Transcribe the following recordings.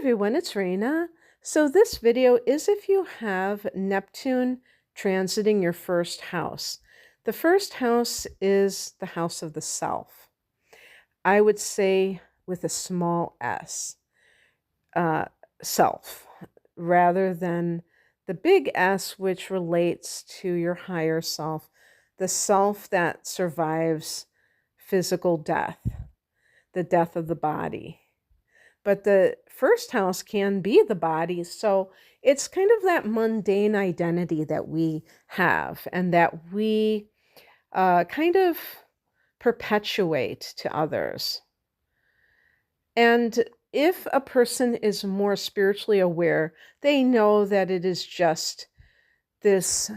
everyone, it's Raina. So this video is if you have Neptune transiting your first house. The first house is the house of the self. I would say with a small s, uh, self, rather than the big S, which relates to your higher self, the self that survives physical death, the death of the body. But the first house can be the body. So it's kind of that mundane identity that we have and that we kind of perpetuate to others. And if a person is more spiritually aware, they know that it is just this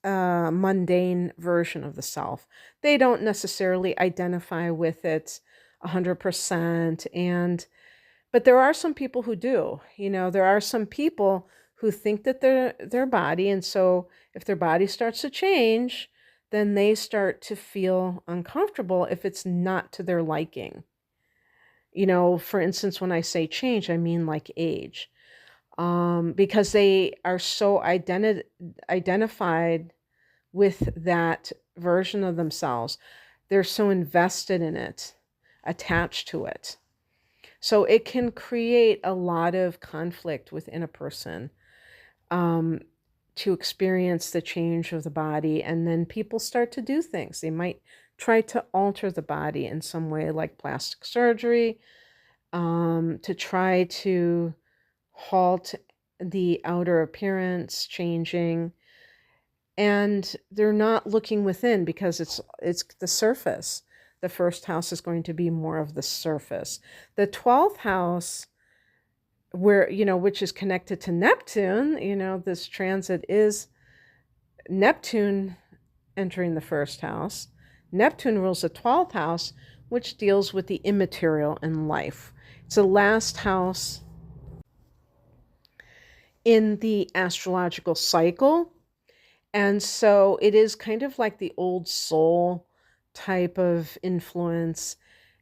mundane version of the self. They don't necessarily identify with it 100%. But there are some people who do. There are some people who think that they're their body, and so if their body starts to change, then they start to feel uncomfortable if it's not to their liking. For instance, when I say change, I mean like age, because they are so identified with that version of themselves. They're so invested in it, attached to it. So it can create a lot of conflict within a person to experience the change of the body. And then people start to do things. They might try to alter the body in some way, like plastic surgery, to try to halt the outer appearance changing. And they're not looking within because it's the surface. The first house is going to be more of the surface. The 12th house, which is connected to Neptune, this transit is Neptune entering the first house. Neptune rules the 12th house, which deals with the immaterial in life. It's the last house in the astrological cycle. And so it is kind of like the old soul type of influence.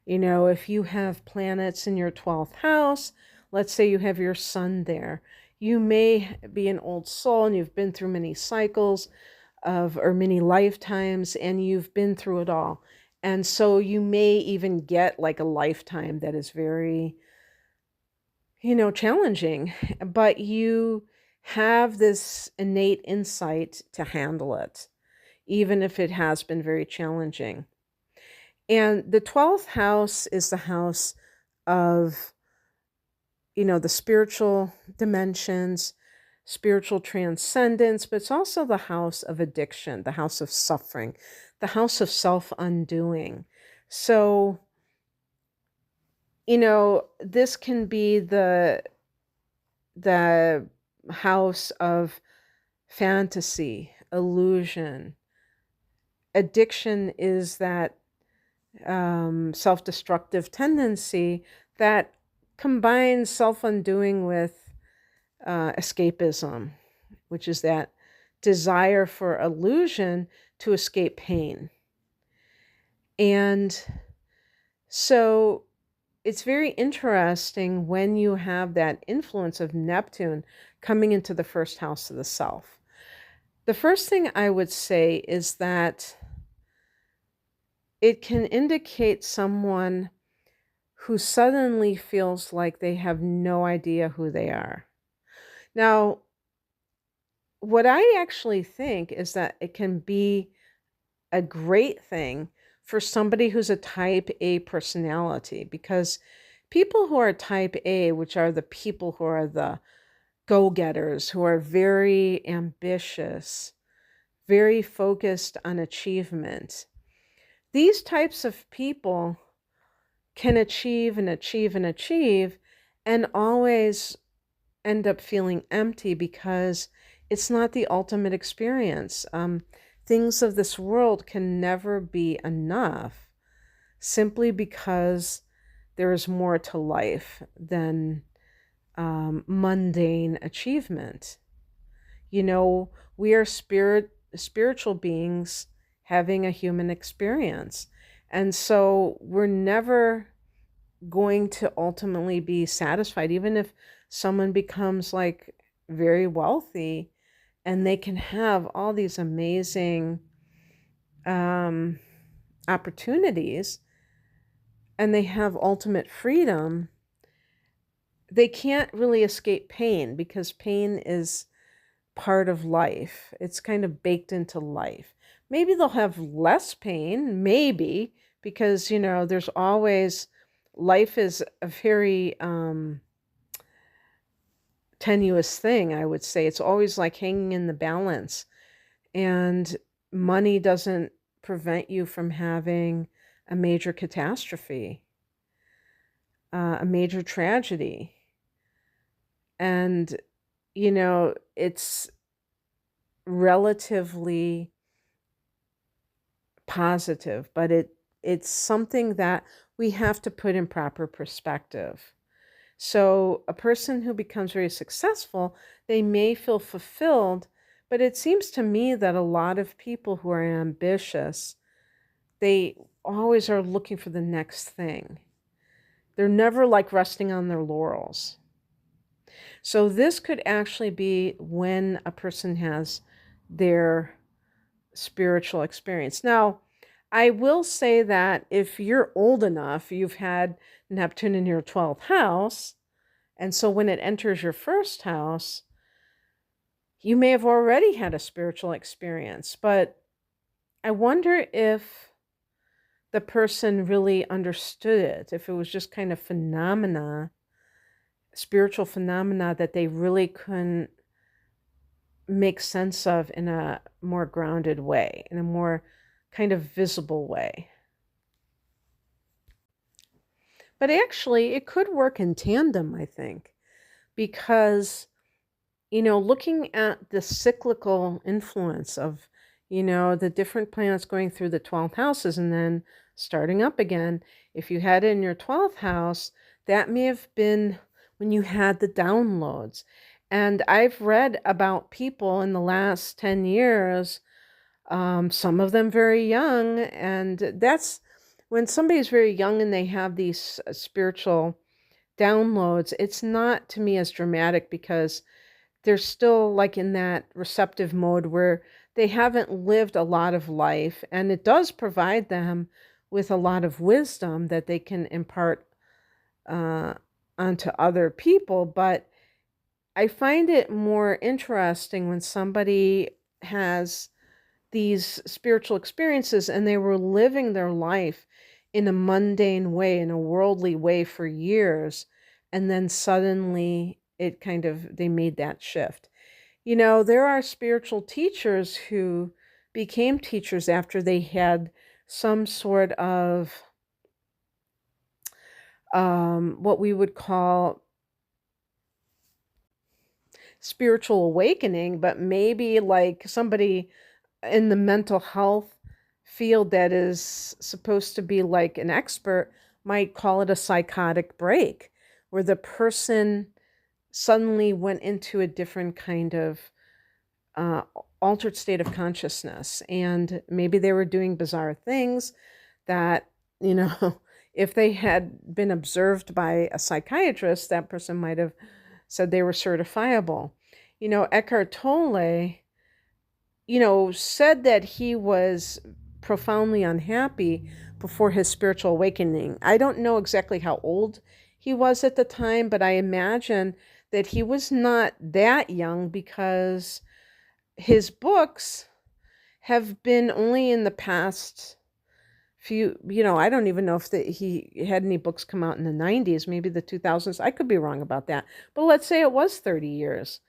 If you have planets in your 12th house, let's say you have your sun there, you may be an old soul and you've been through many cycles or many lifetimes, and you've been through it all. And so you may even get like a lifetime that is very, challenging, but you have this innate insight to handle it, even if it has been very challenging. And the 12th house is the house of, the spiritual dimensions, spiritual transcendence, but it's also the house of addiction, the house of suffering, the house of self-undoing. So, this can be the house of fantasy, illusion. Addiction is that self-destructive tendency that combines self-undoing with escapism, which is that desire for illusion to escape pain. And so it's very interesting when you have that influence of Neptune coming into the first house of the self. The first thing I would say is that it can indicate someone who suddenly feels like they have no idea who they are. Now, what I actually think is that it can be a great thing for somebody who's a type A personality, because people who are type A, which are the people who are the go-getters, who are very ambitious, very focused on achievement, these types of people can achieve and achieve and achieve and always end up feeling empty because it's not the ultimate experience. Things of this world can never be enough simply because there is more to life than mundane achievement. We are spiritual beings having a human experience. And so we're never going to ultimately be satisfied, even if someone becomes like very wealthy and they can have all these amazing um, opportunities and they have ultimate freedom. They can't really escape pain because pain is part of life. It's kind of baked into life. Maybe they'll have less pain, maybe, because, there's always, life is a very tenuous thing, I would say. It's always like hanging in the balance. And money doesn't prevent you from having a major catastrophe, a major tragedy. And, it's relatively positive, but it's something that we have to put in proper perspective. So a person who becomes very successful, they may feel fulfilled, but it seems to me that a lot of people who are ambitious, they always are looking for the next thing. They're never like resting on their laurels. So this could actually be when a person has their spiritual experience. Now, I will say that if you're old enough, you've had Neptune in your 12th house, and so when it enters your first house, you may have already had a spiritual experience. But I wonder if the person really understood it, if it was just kind of spiritual phenomena that they really couldn't make sense of in a more grounded way, in a more kind of visible way. But actually, it could work in tandem, I think, because, looking at the cyclical influence of, the different planets going through the 12th houses and then starting up again, if you had it in your 12th house, that may have been when you had the downloads. And I've read about people in the last 10 years, some of them very young, and that's when somebody's very young and they have these spiritual downloads, it's not to me as dramatic because they're still like in that receptive mode where they haven't lived a lot of life, and it does provide them with a lot of wisdom that they can impart uh, onto other people. But I find it more interesting when somebody has these spiritual experiences and they were living their life in a mundane way, in a worldly way for years, and then suddenly they made that shift. There are spiritual teachers who became teachers after they had some sort of what we would call spiritual awakening, but maybe like somebody in the mental health field that is supposed to be like an expert might call it a psychotic break, where the person suddenly went into a different kind of uh, altered state of consciousness. And maybe they were doing bizarre things that, if they had been observed by a psychiatrist, that person might have said they were certifiable. Eckhart Tolle, said that he was profoundly unhappy before his spiritual awakening. I don't know exactly how old he was at the time, but I imagine that he was not that young because his books have been only in the past few, I don't even know if he had any books come out in the 90s, maybe the 2000s. I could be wrong about that. But let's say it was 30 years.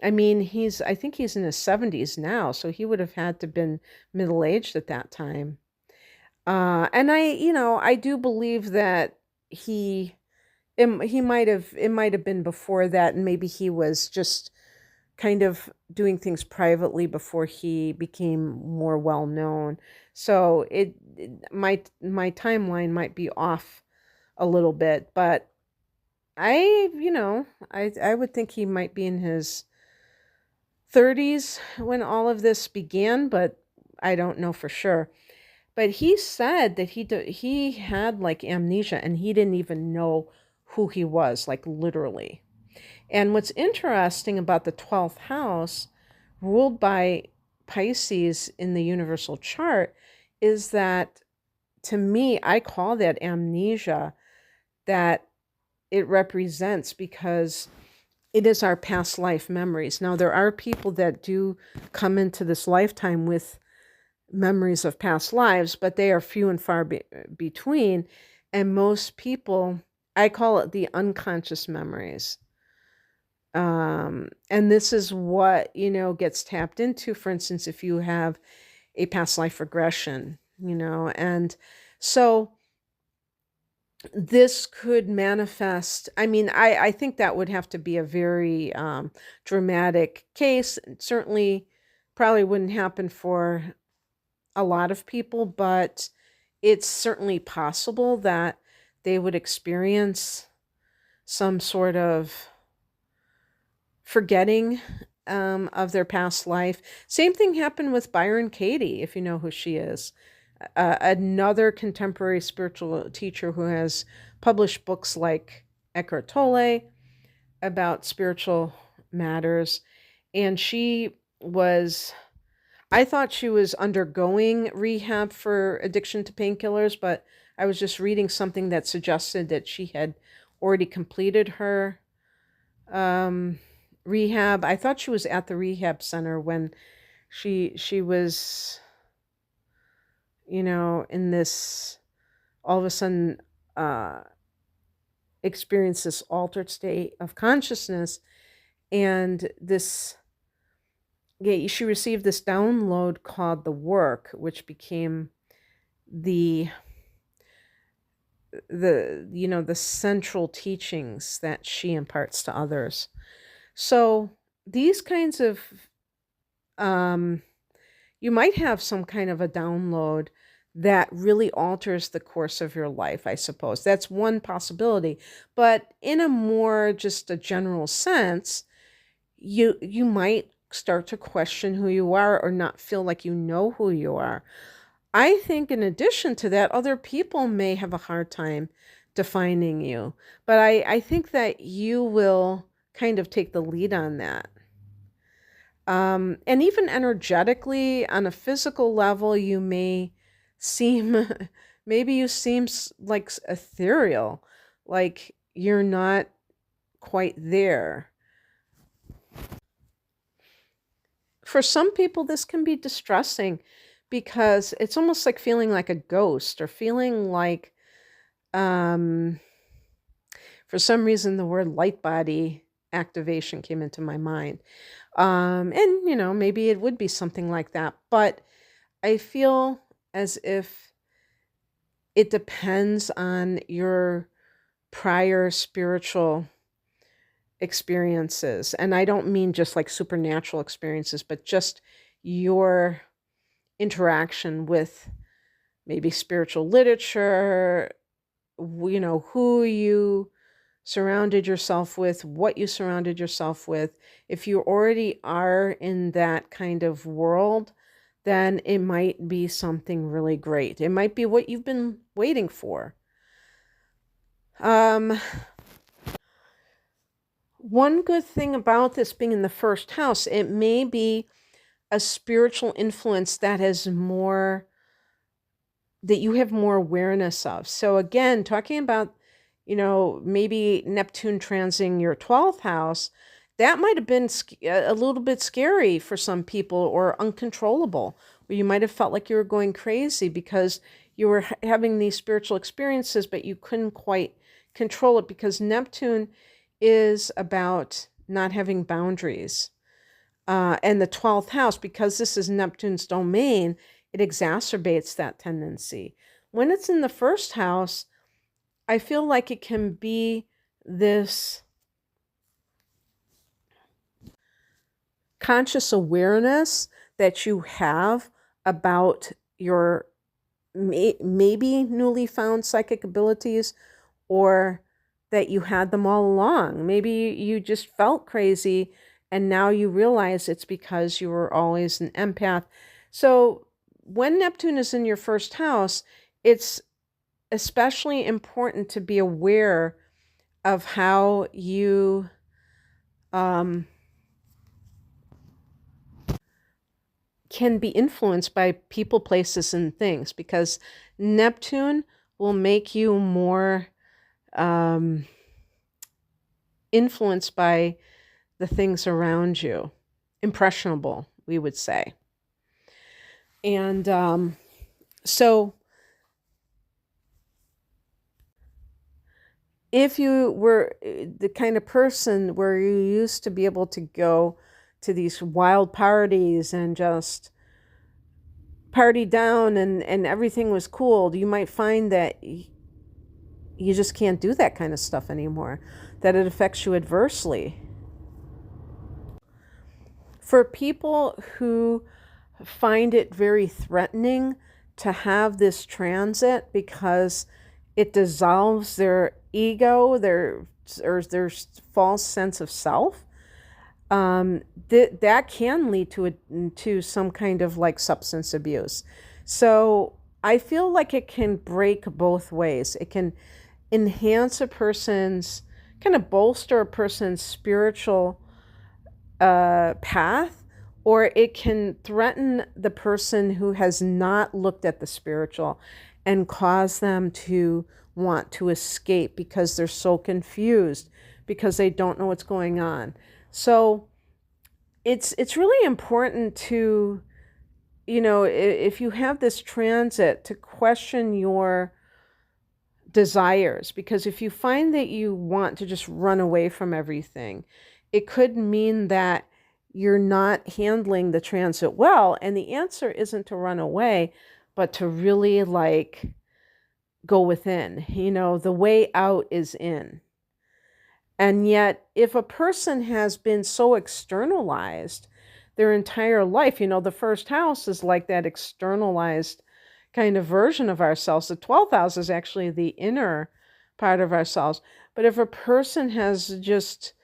I mean, I think he's in his 70s now, so he would have had to been middle-aged at that time. And I do believe that it might have been before that, and maybe he was just kind of doing things privately before he became more well known. So my timeline might be off a little bit, but I would think he might be in his 30s when all of this began, but I don't know for sure. But he said that he had like amnesia and he didn't even know who he was, like literally. And what's interesting about the 12th house, ruled by Pisces in the universal chart, is that to me, I call that amnesia that it represents, because it is our past life memories. Now, there are people that do come into this lifetime with memories of past lives, but they are few and far between. And most people, I call it the unconscious memories. And this is what, gets tapped into, for instance, if you have a past life regression, and so this could manifest. I mean, I think that would have to be a very dramatic case. Certainly, probably wouldn't happen for a lot of people, but it's certainly possible that they would experience some sort of forgetting of their past life. Same thing happened with Byron Katie, if you know who she is. Another contemporary spiritual teacher who has published books like Eckhart Tolle about spiritual matters. And I thought she was undergoing rehab for addiction to painkillers, but I was just reading something that suggested that she had already completed her rehab. I thought she was at the rehab center when she was, in this, all of a sudden, experienced this altered state of consciousness, and this, yeah, she received this download called the work, which became the the central teachings that she imparts to others. So these kinds of you might have some kind of a download that really alters the course of your life, I suppose. That's one possibility. But in a more just a general sense, you might start to question who you are or not feel like you know who you are. I think in addition to that, other people may have a hard time defining you. But I think that you will kind of take the lead on that. And even energetically, on a physical level, you may seem, maybe you seem like ethereal, like you're not quite there. For some people, this can be distressing because it's almost like feeling like a ghost, or feeling like, um, for some reason, the word light body activation came into my mind. And, maybe it would be something like that. But I feel as if it depends on your prior spiritual experiences. And I don't mean just like supernatural experiences, but just your interaction with maybe spiritual literature, who you surrounded yourself with, what you surrounded yourself with. If you already are in that kind of world, then it might be something really great. It might be what you've been waiting for. One good thing about this being in the first house, it may be a spiritual influence that has more, that you have more awareness of. So again, talking about, maybe Neptune transing your 12th house, that might have been a little bit scary for some people, or uncontrollable, where you might have felt like you were going crazy because you were having these spiritual experiences, but you couldn't quite control it, because Neptune is about not having boundaries. And the 12th house, because this is Neptune's domain, it exacerbates that tendency. When it's in the first house, I feel like it can be this conscious awareness that you have about your maybe newly found psychic abilities, or that you had them all along. Maybe you just felt crazy and now you realize it's because you were always an empath. So when Neptune is in your first house, it's especially important to be aware of how you um, can be influenced by people, places, and things, because Neptune will make you more um, influenced by the things around you, impressionable, we would say. And so if you were the kind of person where you used to be able to go to these wild parties and just party down and everything was cool, you might find that you just can't do that kind of stuff anymore, that it affects you adversely. For people who find it very threatening to have this transit because it dissolves their ego, their false sense of self, that can lead to some kind of like substance abuse. So I feel like it can break both ways. It can enhance a person's, kind of bolster a person's spiritual path, or it can threaten the person who has not looked at the spiritual and cause them to want to escape because they're so confused, because they don't know what's going on. So it's really important to, if you have this transit, to question your desires, because if you find that you want to just run away from everything, it could mean that you're not handling the transit well. And the answer isn't to run away, but to really like go within. The way out is in. And yet, if a person has been so externalized their entire life, the first house is like that externalized kind of version of ourselves. The 12th house is actually the inner part of ourselves. But if a person has just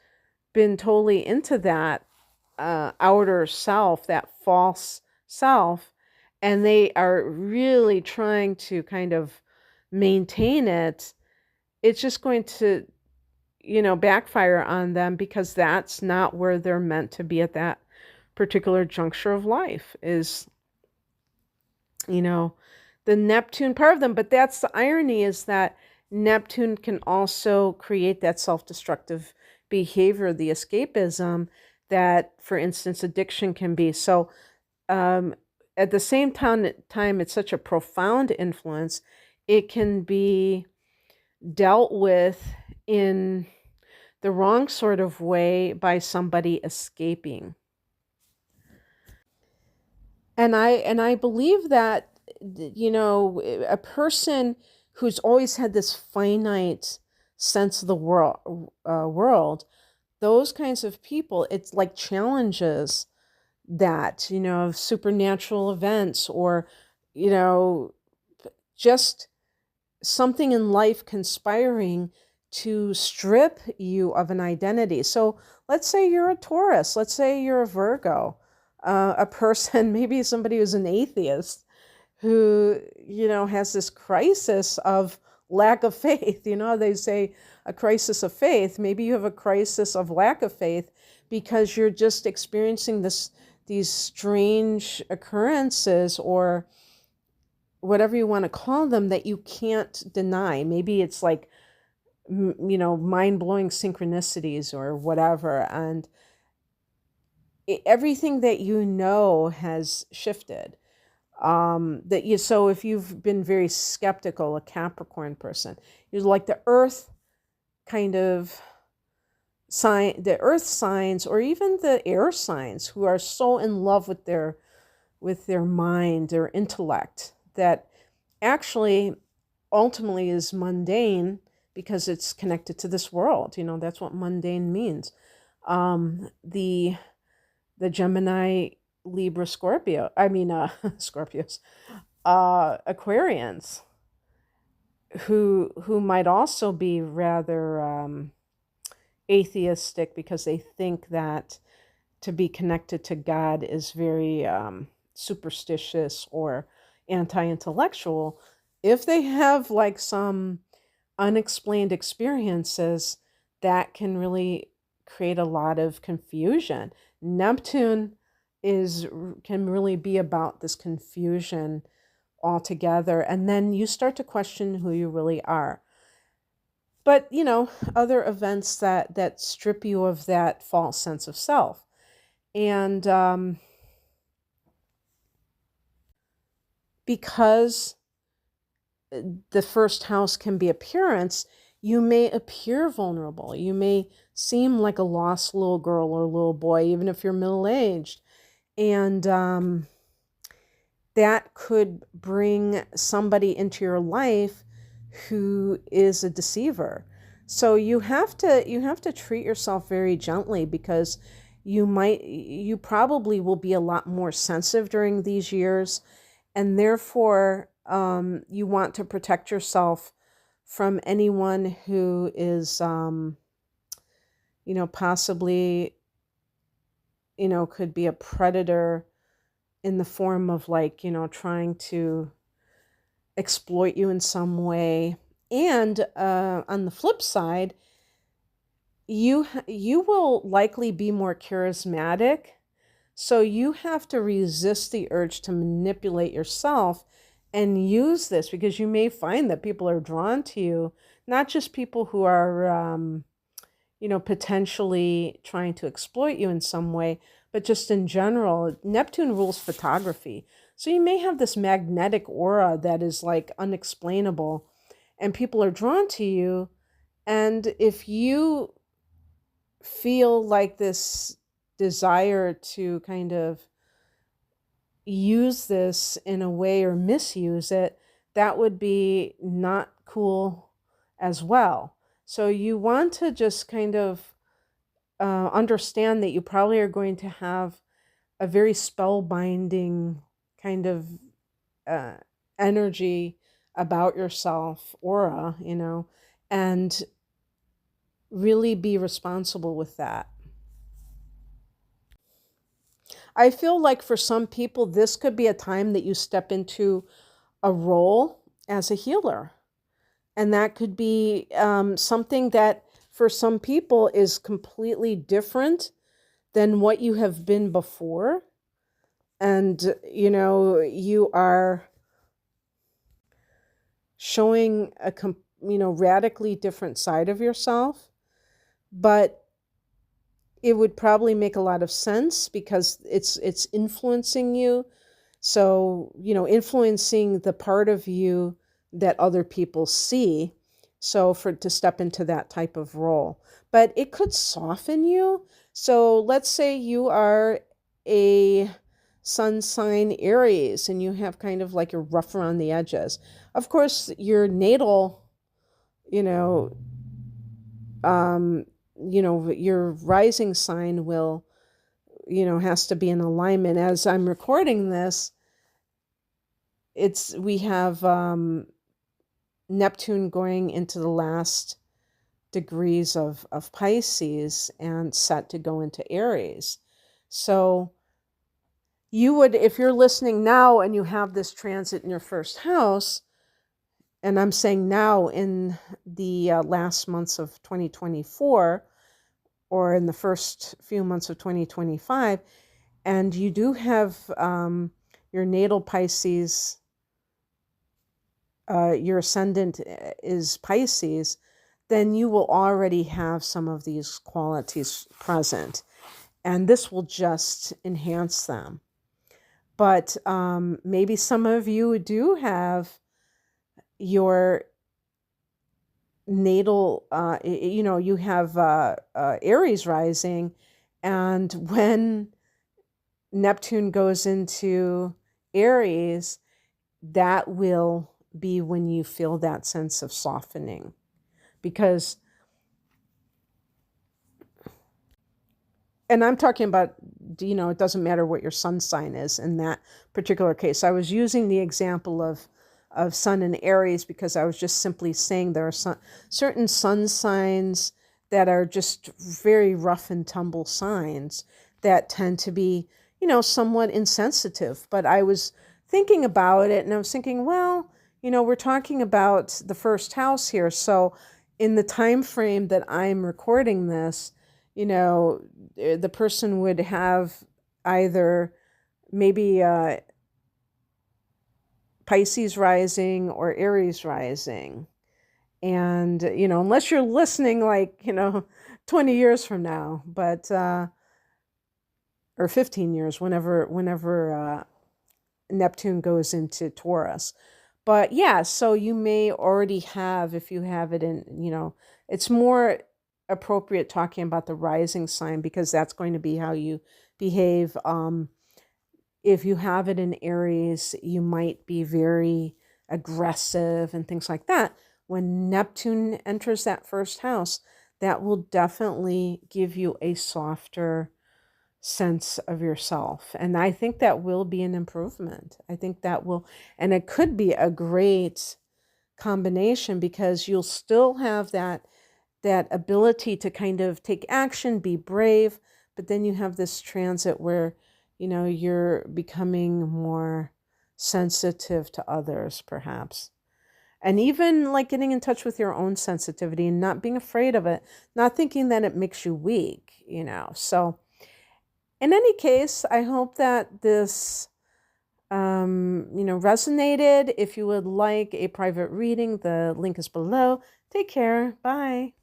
been totally into that outer self, that false self, and they are really trying to kind of maintain it, it's just going to, backfire on them, because that's not where they're meant to be at that particular juncture of life, is, the Neptune part of them. But that's the irony, is that Neptune can also create that self-destructive behavior, the escapism that, for instance, addiction can be. So at the same time, it's such a profound influence. It can be dealt with in the wrong sort of way by somebody escaping. And I believe that, a person who's always had this finite sense of the world, those kinds of people, it's like challenges that, of supernatural events, or, just something in life conspiring to strip you of an identity. So let's say you're a Taurus, let's say you're a Virgo, a person, maybe somebody who's an atheist, who, has this crisis of lack of faith. They say a crisis of faith. Maybe you have a crisis of lack of faith because you're just experiencing these strange occurrences, or whatever you want to call them, that you can't deny. Maybe it's like, mind-blowing synchronicities or whatever. And everything that has shifted. So if you've been very skeptical, a Capricorn person, you're like the earth kind of sign, the earth signs, or even the air signs, who are so in love with their mind, their intellect, that actually ultimately is mundane, because it's connected to this world. That's what mundane means. The Gemini, Libra, Scorpio, Scorpios, Aquarians, who might also be rather atheistic, because they think that to be connected to God is very superstitious or anti-intellectual, if they have like some unexplained experiences, that can really create a lot of confusion. Neptune is can really be about this confusion altogether, and then you start to question who you really are. But other events that strip you of that false sense of self. And because the first house can be appearance, you may appear vulnerable. You may seem like a lost little girl or little boy, even if you're middle-aged. And that could bring somebody into your life who is a deceiver. So you have to treat yourself very gently, because you probably will be a lot more sensitive during these years, and therefore you want to protect yourself from anyone who is possibly could be a predator in the form of like trying to exploit you in some way. And on the flip side, you will likely be more charismatic, so you have to resist the urge to manipulate yourself and use this, because you may find that people are drawn to you, not just people who are potentially trying to exploit you in some way, but just in general. Neptune rules photography. So you may have this magnetic aura that is like unexplainable, and people are drawn to you. And if you feel like this desire to kind of use this in a way or misuse it, that would be not cool as well. So you want to just kind of understand that you probably are going to have a very spellbinding kind of energy about yourself, aura, and really be responsible with that. I feel like for some people, this could be a time that you step into a role as a healer. And that could be something that for some people is completely different than what you have been before. And, you are showing a, radically different side of yourself. But it would probably make a lot of sense because it's influencing you. So, influencing the part of you that other people see. So to step into that type of role. But it could soften you. So let's say you are a sun sign Aries and you have kind of like you're rough around the edges. Of course, your natal, your rising sign will, has to be in alignment. As I'm recording this, we have Neptune going into the last degrees of Pisces and set to go into Aries. So you would, if you're listening now and you have this transit in your first house, and I'm saying now in the last months of 2024 or in the first few months of 2025, and you do have your natal Pisces, your ascendant is Pisces, then you will already have some of these qualities present. And this will just enhance them. But maybe some of you do have your natal, you have Aries rising, and when Neptune goes into Aries, that will be when you feel that sense of softening. Because, and I'm talking about, it doesn't matter what your sun sign is in that particular case. I was using the example of sun in Aries because I was just simply saying there are certain sun signs that are just very rough and tumble signs that tend to be, somewhat insensitive. But I was thinking about it and I was thinking, well, we're talking about the first house here. So in the time frame that I'm recording this, the person would have either maybe Pisces rising or Aries rising. And, unless you're listening like, 20 years from now, but, or 15 years, whenever Neptune goes into Taurus. But yeah, so you may already have, if you have it in, it's more appropriate talking about the rising sign because that's going to be how you behave. If you have it in Aries, you might be very aggressive and things like that. When Neptune enters that first house, that will definitely give you a softer sense of yourself. And I think that will be an improvement. I think that will, and it could be a great combination because you'll still have that ability to kind of take action, be brave, but then you have this transit where, you're becoming more sensitive to others, perhaps. And even like getting in touch with your own sensitivity and not being afraid of it, not thinking that it makes you weak, So, in any case, I hope that this, resonated. If you would like a private reading, the link is below. Take care. Bye.